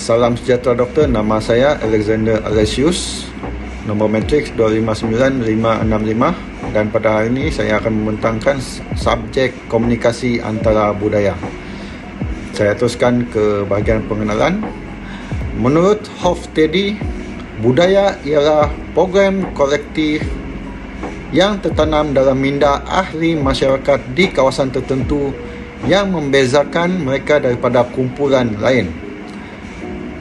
Salam sejahtera doktor, nama saya Alexander Alesius, nombor matriks 259565, dan pada hari ini saya akan membentangkan subjek komunikasi antara budaya. Saya teruskan ke bahagian pengenalan. Menurut Hofstede, budaya ialah program kolektif yang tertanam dalam minda ahli masyarakat di kawasan tertentu yang membezakan mereka daripada kumpulan lain.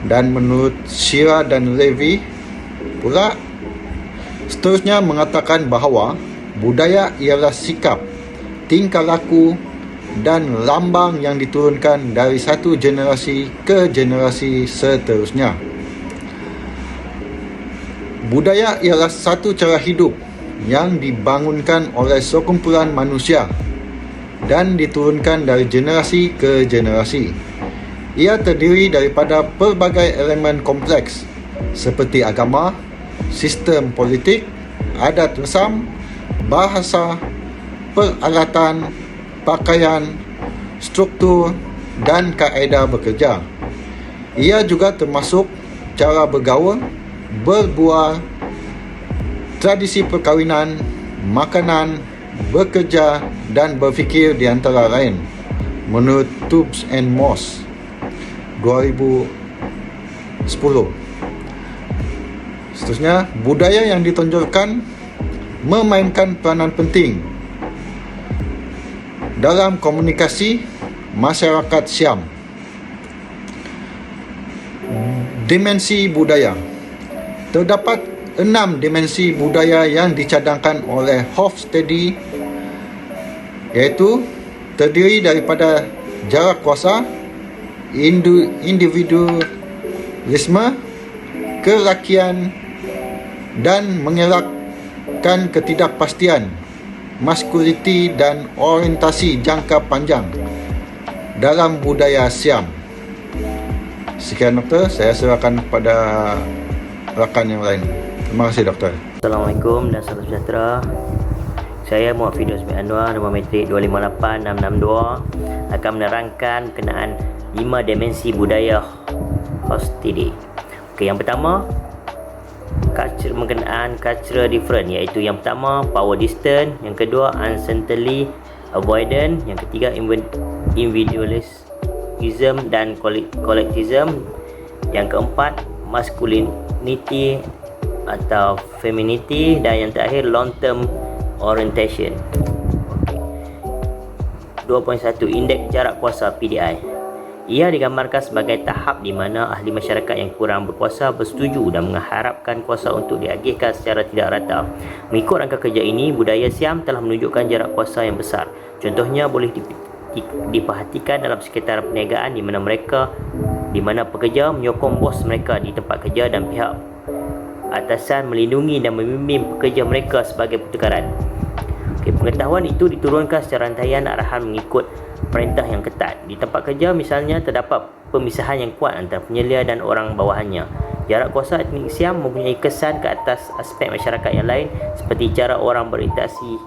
Dan menurut Shira dan Levy pula, seterusnya mengatakan bahawa budaya ialah sikap, tingkah laku dan lambang yang diturunkan dari satu generasi ke generasi seterusnya. Budaya ialah satu cara hidup yang dibangunkan oleh sekumpulan manusia dan diturunkan dari generasi ke generasi. Ia terdiri daripada pelbagai elemen kompleks seperti agama, sistem politik, adat resam, bahasa, peralatan, pakaian, struktur dan kaedah bekerja. Ia juga termasuk cara bergaul, berbual, tradisi perkahwinan, makanan, bekerja dan berfikir di antara lain. Menurut Tubbs and Moss 2010. Seterusnya, budaya yang ditonjolkan memainkan peranan penting dalam komunikasi masyarakat Siam. Dimensi budaya. Terdapat 6 dimensi budaya yang dicadangkan oleh Hofstede, iaitu terdiri daripada jarak kuasa, individualisme, kelakian dan mengelakkan ketidakpastian, maskuliti dan orientasi jangka panjang dalam budaya Siam. Sekian doktor, saya serahkan kepada rakan yang lain. Terima kasih doktor. Assalamualaikum dan salam sejahtera. Saya Muhammad Firdaus bin Anwar, nombor matrik 258662, akan menerangkan berkenaan 5 dimensi budaya Hofstede. Okey, yang pertama, mengenaan cultural difference, iaitu yang pertama power distance, yang kedua uncertainty avoidance, yang ketiga individualism dan collectivism, yang keempat masculinity atau femininity, dan yang terakhir long term orientation. 2.1 Indeks Jarak Kuasa PDI. Ia digambarkan sebagai tahap di mana ahli masyarakat yang kurang berkuasa bersetuju dan mengharapkan kuasa untuk diagihkan secara tidak rata. Mengikut rangka kerja ini, budaya Siam telah menunjukkan jarak kuasa yang besar. Contohnya boleh diperhatikan dalam sekitar perniagaan di mana pekerja menyokong bos mereka di tempat kerja dan pihak atasan melindungi dan membimbing pekerja mereka sebagai pertukaran. Pengetahuan itu diturunkan secara rantaian arahan mengikut perintah yang ketat. Di tempat kerja misalnya, terdapat pemisahan yang kuat antara penyelia dan orang bawahannya. Jarak kuasa etnik Siam mempunyai kesan ke atas aspek masyarakat yang lain, seperti cara orang berinteraksi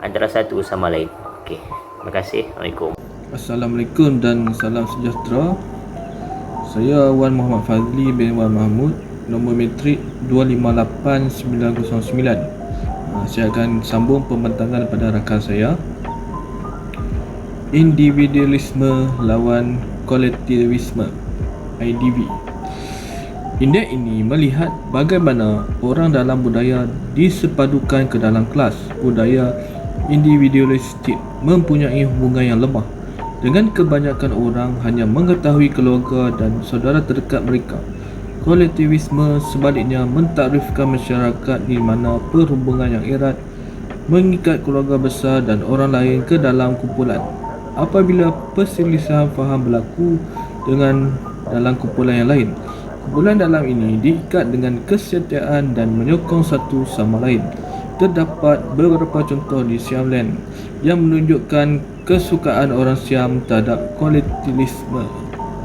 antara satu sama lain. Okey, terima kasih. Assalamualaikum. Assalamualaikum dan salam sejahtera. Saya Wan Muhammad Fazli bin Wan Mahmud, nombor matrik 258909. Saya akan sambung pembentangan pada rakan saya. Individualisme lawan kolektivisme, IDV. Indeks ini melihat bagaimana orang dalam budaya disepadukan ke dalam kelas. Budaya individualistik mempunyai hubungan yang lemah dengan kebanyakan orang hanya mengetahui keluarga dan saudara terdekat mereka. Kolektivisme sebaliknya mentakrifkan masyarakat di mana perhubungan yang erat mengikat keluarga besar dan orang lain ke dalam kumpulan. Apabila perselisihan faham berlaku dalam kumpulan yang lain, kumpulan dalam ini diikat dengan kesetiaan dan menyokong satu sama lain. Terdapat beberapa contoh di Siamland yang menunjukkan kesukaan orang Siam terhadap kolektivisme.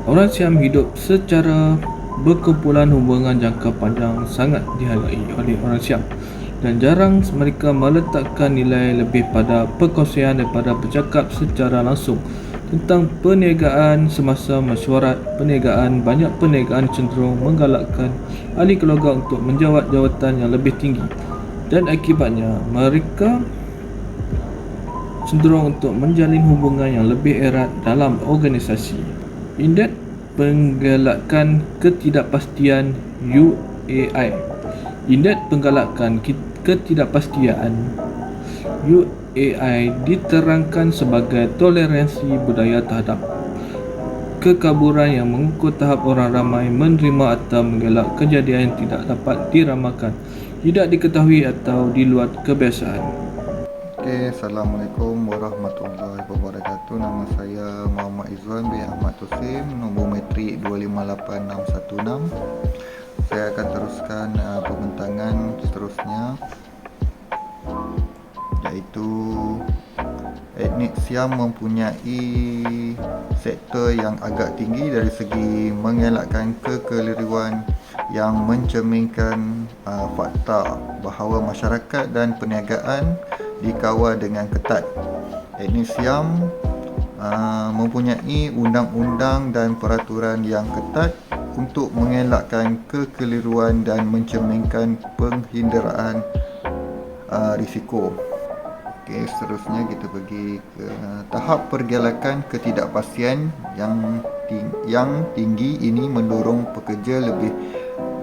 Orang Siam hidup secara berkumpulan, hubungan jangka panjang sangat dihargai oleh orang Siam dan jarang mereka meletakkan nilai lebih pada perkongsian daripada bercakap secara langsung. Tentang perniagaan semasa mesyuarat perniagaan, banyak perniagaan cenderung menggalakkan ahli keluarga untuk menjawat jawatan yang lebih tinggi, dan akibatnya mereka cenderung untuk menjalin hubungan yang lebih erat dalam organisasi. Indeks penggalakan ketidakpastian UAI. Indeks penggalakan ketidakpastian UAI diterangkan sebagai toleransi budaya terhadap kekaburan yang mengukur tahap orang ramai menerima atau mengelak kejadian yang tidak dapat diramalkan, tidak diketahui atau di luar kebiasaan. Assalamualaikum warahmatullahi wabarakatuh. Nama saya Muhammad Izwan bin Ahmad Tusim, nombor metrik 258616. Saya akan teruskan pembentangan seterusnya, iaitu etnik Siam mempunyai sektor yang agak tinggi dari segi mengelakkan kekeliruan yang mencerminkan fakta bahawa masyarakat dan perniagaan dikawal dengan ketat. Etnik Siam mempunyai undang-undang dan peraturan yang ketat untuk mengelakkan kekeliruan dan mencerminkan penghindaraan risiko. Okey, seterusnya kita pergi ke tahap pergalakan ketidakpastian yang tinggi ini mendorong pekerja lebih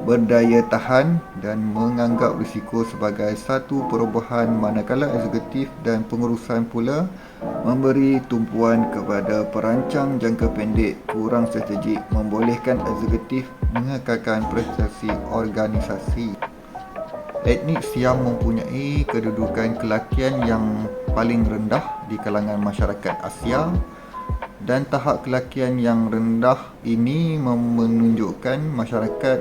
berdaya tahan dan menganggap risiko sebagai satu perubahan, manakala eksekutif dan pengurusan pula memberi tumpuan kepada perancang jangka pendek kurang strategik, membolehkan eksekutif mengekalkan prestasi organisasi. Etnik Siam mempunyai kedudukan kelakian yang paling rendah di kalangan masyarakat Asia, dan tahap kelakian yang rendah ini menunjukkan masyarakat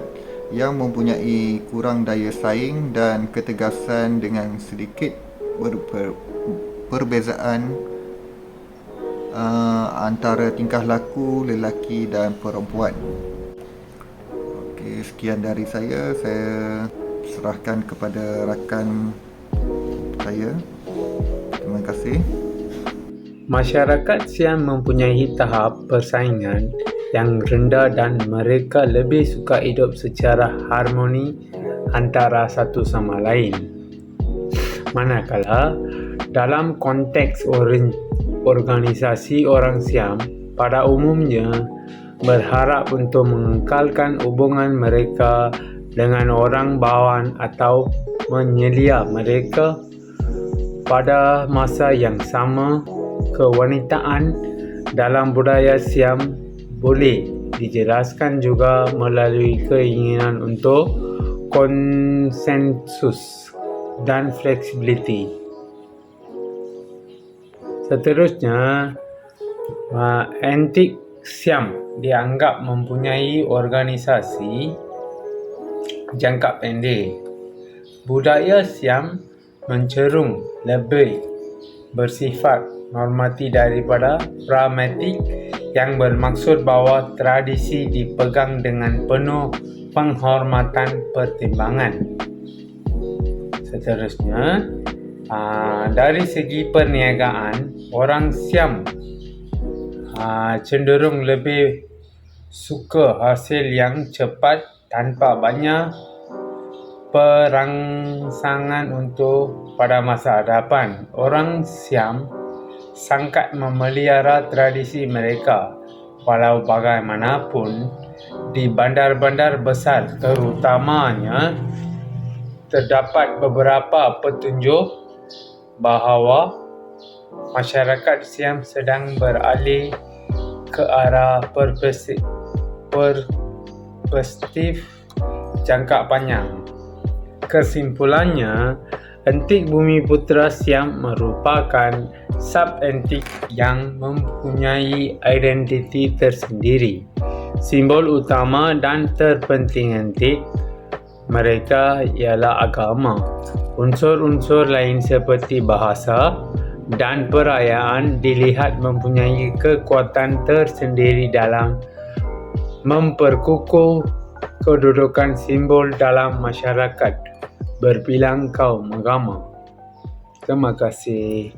yang mempunyai kurang daya saing dan ketegasan dengan sedikit perbezaan antara tingkah laku lelaki dan perempuan. Okey, sekian dari saya serahkan kepada rakan saya. Terima kasih. Masyarakat Siam mempunyai tahap persaingan yang rendah dan mereka lebih suka hidup secara harmoni antara satu sama lain. Manakala dalam konteks organisasi, orang Siam pada umumnya berharap untuk mengekalkan hubungan mereka dengan orang bawahan atau menyelia mereka. Pada masa yang sama, kewanitaan dalam budaya Siam boleh dijelaskan juga melalui keinginan untuk konsensus dan fleksibiliti. Seterusnya, etnik Siam dianggap mempunyai organisasi jangka pendek. Budaya Siam mencerung lebih bersifat normatif daripada pragmatik, yang bermaksud bahawa tradisi dipegang dengan penuh penghormatan pertimbangan. Seterusnya, dari segi perniagaan, orang Siam cenderung lebih suka hasil yang cepat tanpa banyak perangsangan untuk pada masa hadapan. Orang Siam sangat memelihara tradisi mereka. Walau bagaimanapun, di bandar-bandar besar terutamanya, terdapat beberapa petunjuk bahawa masyarakat Siam sedang beralih ke arah perspektif jangka panjang. Kesimpulannya, etnik Bumiputera Siam merupakan sub-etnik yang mempunyai identiti tersendiri. Simbol utama dan terpenting etnik mereka ialah agama. Unsur-unsur lain seperti bahasa dan perayaan dilihat mempunyai kekuatan tersendiri dalam memperkukuh kedudukan simbol dalam masyarakat berbilang kaum agama. Terima kasih.